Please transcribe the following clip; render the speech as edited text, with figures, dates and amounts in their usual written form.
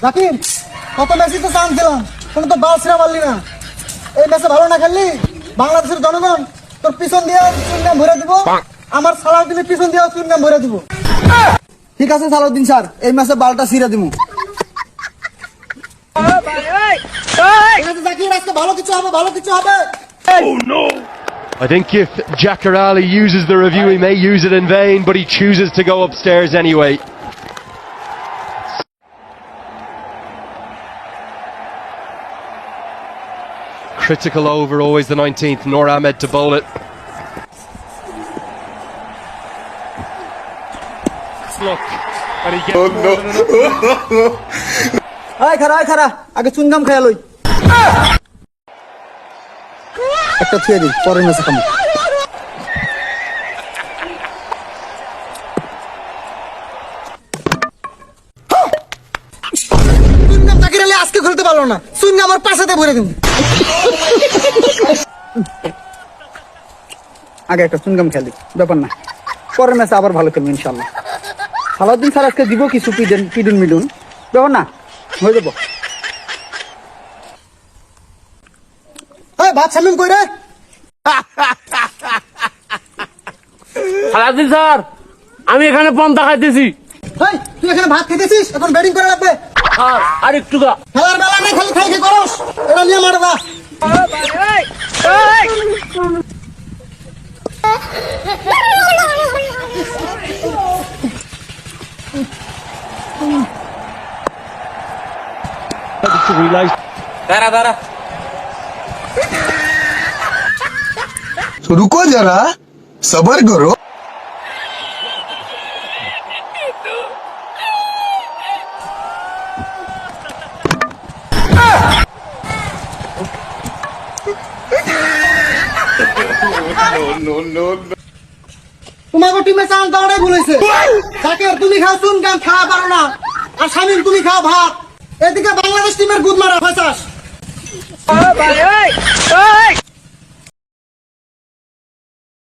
জাকির, কত ম্যাচই তো চান্স দিলাম, কোনো তো বাল ছিঁড়া পারলি না। এই ম্যাচে ভালো না খেললি বাংলাদেশের জনগণ তোর পিছন দিয়ে চুনগাম ভরে দিব, আমার সালাউদ্দিনের পিছন দিয়ে চুনগাম ভরে দিব। ঠিক আছে সালাউদ্দিন স্যার, এই ম্যাচে বালটা ছিঁড়ে দিব। জাকির, আজকে ভালো কিছু হবে, ভালো কিছু হবে। I think if Jacarali uses the review, he may use it in vain, but he chooses to go upstairs anyway. Critical over, always the 19th. Noor Ahmed to bowl it. Look, and he gets আয় খারা আগে চুনগাম খেয়াল হই, একটা থুয়ে দিই, পরে ম্যাচে খামো। চুনগাম জাকির আলী আজকে খেলতে পারলো না, চুনগাম আমার পাশাতে ভরে দিব। আগে একটা চুনগাম খেলি, ব্যাপার না, পরের ম্যাচে আবার ভালো খেলবো ইনশাল্লাহ। সালাউদ্দিন স্যার আজকে দিব কিছু পিডুন মিডুন, ব্যাপার না, হয়ে যাবো। ভাত সামিম কই রে? সালাউদ্দিন স্যার, আমি এখানে পন্থা খাইতেছি। তুই এখানে ভাত খেতেছিস, এখন ব্যাটিং করা লাগবে। আর একটু গা খেলার বেলা নেই, খালি খাই খাই করস, এটা নিয়ে মারবা। দাঁড়া रुको जरा सबर करो। তোমাকে টিমে চান্স দেওয়াটাই ভুলেছে। জাকির, তুমি খাও চুনগাম, খাওয়া পারো না, আর শামিম তুমি খাও ভাত। এদিকে বাংলাদেশ টিমের গুদ মারা ফাঁসাস।